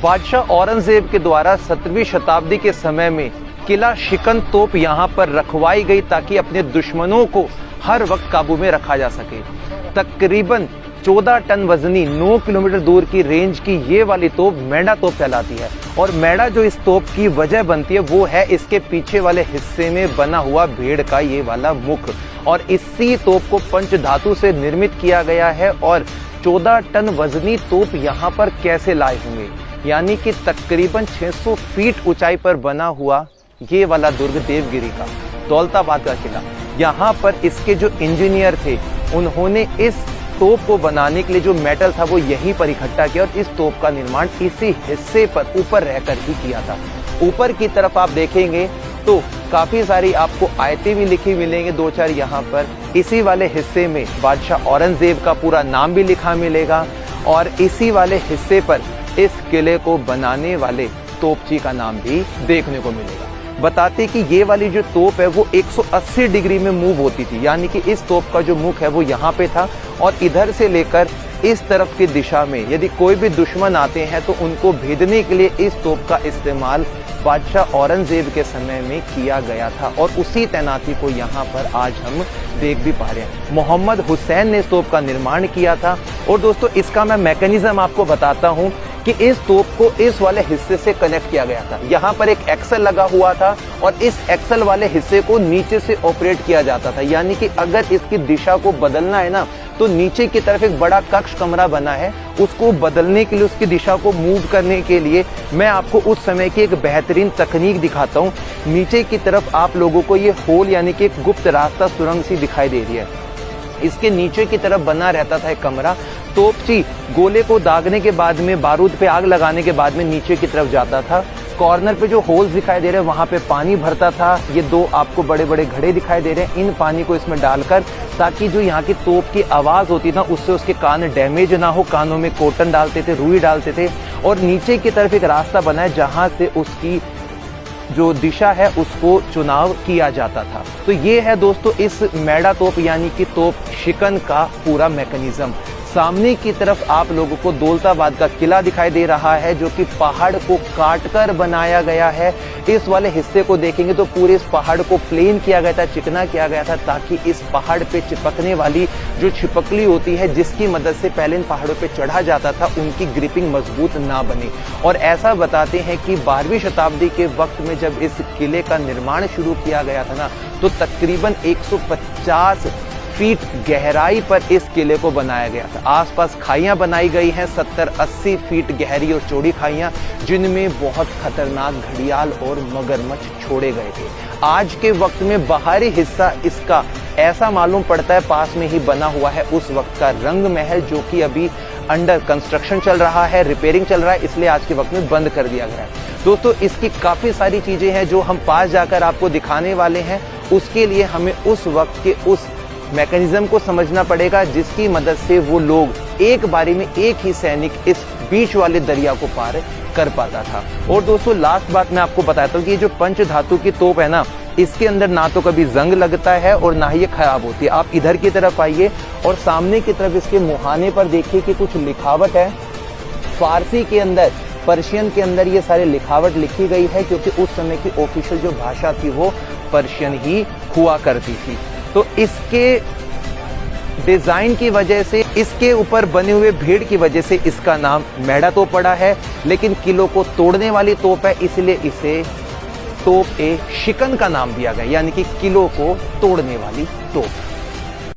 बादशाह औरंगजेब के द्वारा 17वीं शताब्दी के समय में किला शिकन तोप यहाँ पर रखवाई गई ताकि अपने दुश्मनों को हर वक्त काबू में रखा जा सके। तकरीबन 14 टन वजनी 9 किलोमीटर दूर की रेंज की ये वाली तोप मैडा तोप कहलाती है। और मैडा जो इस तोप की वजह बनती है वो है इसके पीछे वाले हिस्से में बना हुआ भेड़ का ये वाला मुख, और इसी तोप को पंच धातु से निर्मित किया गया है। और 14 टन वजनी तोप यहाँ पर कैसे लाए होंगे, यानी कि तकरीबन 600 फीट ऊंचाई पर बना हुआ ये वाला दुर्ग देवगिरी का दौलताबाद का किला। यहाँ पर इसके जो इंजीनियर थे उन्होंने इस तोप को बनाने के लिए जो मेटल था वो यहीं पर इकट्ठा किया, और इस तोप का निर्माण इसी हिस्से पर ऊपर रहकर ही किया था। ऊपर की तरफ आप देखेंगे तो काफी सारी आपको आयतें भी लिखी मिलेंगे, 2-4 यहाँ पर। इसी वाले हिस्से में बादशाह औरंगजेब का पूरा नाम भी लिखा मिलेगा, और इसी वाले हिस्से पर इस किले को बनाने वाले तोपची का नाम भी देखने को मिलेगा। बताते कि ये वाली जो तोप है वो 180 डिग्री में मूव होती थी, यानी कि इस तोप का जो मुख है वो यहाँ पे था, और इधर से लेकर इस तरफ की दिशा में यदि कोई भी दुश्मन आते हैं तो उनको भेदने के लिए इस तोप का इस्तेमाल बादशाह औरंगजेब के समय में किया गया था। और उसी तैनाती को यहाँ पर आज हम देख भी पा रहे हैं। मोहम्मद हुसैन ने इस तोप का निर्माण किया था। और दोस्तों इसका मैं मैकेनिज्म आपको बताता हूँ कि इस तोप को इस वाले हिस्से से कनेक्ट किया गया था। यहाँ पर एक एक्सल लगा हुआ था, और इस एक्सल वाले हिस्से को नीचे से ऑपरेट किया जाता था, यानी कि अगर इसकी दिशा को बदलना है ना तो नीचे की तरफ एक बड़ा कक्ष कमरा बना है, उसको बदलने के लिए, उसकी दिशा को मूव करने के लिए मैं आपको उस समय की एक बेहतरीन तकनीक दिखाता हूँ। नीचे की तरफ आप लोगों को ये होल यानी कि एक गुप्त रास्ता सुरंग सी दिखाई दे रही है। इसके नीचे की तरफ बना रहता था एक कमरा। तोपची गोले को दागने के बाद में, बारूद पे आग लगाने के बाद में नीचे की तरफ जाता था। कॉर्नर पे जो होल्स दिखाई दे रहे हैं वहां पे पानी भरता था। ये 2 आपको बड़े बड़े घड़े दिखाई दे रहे हैं, इन पानी को इसमें डालकर ताकि जो यहाँ की तोप की आवाज होती ना उससे उसके कान डैमेज ना हो, कानों में कॉटन डालते थे, रुई डालते थे। और नीचे की तरफ एक रास्ता बना है जहां से उसकी जो दिशा है उसको चुनाव किया जाता था। तो ये है दोस्तों इस मैडा तोप यानी कि तोप शिकन का पूरा मैकेनिज्म। सामने की तरफ आप लोगों को दौलताबाद का किला दिखाई दे रहा है जो कि पहाड़ को काटकर बनाया गया है। इस वाले हिस्से को देखेंगे तो पूरे इस पहाड़ को प्लेन किया गया था, चिकना किया गया था, ताकि इस पहाड़ पे चिपकने वाली जो छिपकली होती है जिसकी मदद से पहले इन पहाड़ों पे चढ़ा जाता था उनकी ग्रिपिंग मजबूत ना बने। और ऐसा बताते हैं कि 12वीं शताब्दी के वक्त में जब इस किले का निर्माण शुरू किया गया था ना तो तकरीबन 150 फीट गहराई पर इस किले को बनाया गया था। आसपास खाइयां बनाई गई हैं 70-80 फीट गहरी और चौड़ी खाइयां, जिनमें बहुत खतरनाक घड़ियाल और मगरमच्छ छोड़े गए थे। आज के वक्त में बाहरी हिस्सा इसका ऐसा मालूम पड़ता है पास में ही बना हुआ है उस वक्त का रंग महल, जो कि अभी अंडर कंस्ट्रक्शन चल रहा है, रिपेयरिंग चल रहा है, इसलिए आज के वक्त में बंद कर दिया गया है। दोस्तों इसकी काफी सारी चीजें हैं जो हम पास जाकर आपको दिखाने वाले हैं। उसके लिए हमें उस वक्त के उस मैकेनिज्म को समझना पड़ेगा जिसकी मदद से वो लोग एक बारी में एक ही सैनिक इस बीच वाले दरिया को पार कर पाता था। और दोस्तों लास्ट बात मैं आपको बताता हूँ कि ये जो पंच धातु की तोप है ना, इसके अंदर ना तो कभी जंग लगता है और ना ही ये खराब होती है। आप इधर की तरफ आइए और सामने की तरफ इसके मुहाने पर देखिए कि कुछ लिखावट है। फारसी के अंदर, पर्शियन के अंदर ये सारे लिखावट लिखी गई है, क्योंकि उस समय की ऑफिशियल जो भाषा थी वो पर्शियन ही हुआ करती थी। तो इसके डिजाइन की वजह से, इसके ऊपर बने हुए भेड़ की वजह से इसका नाम मैडा तोप पड़ा है। लेकिन किलों को तोड़ने वाली तोप है, इसलिए इसे तोप ए शिकन का नाम दिया गया, यानी कि किलों को तोड़ने वाली तोप।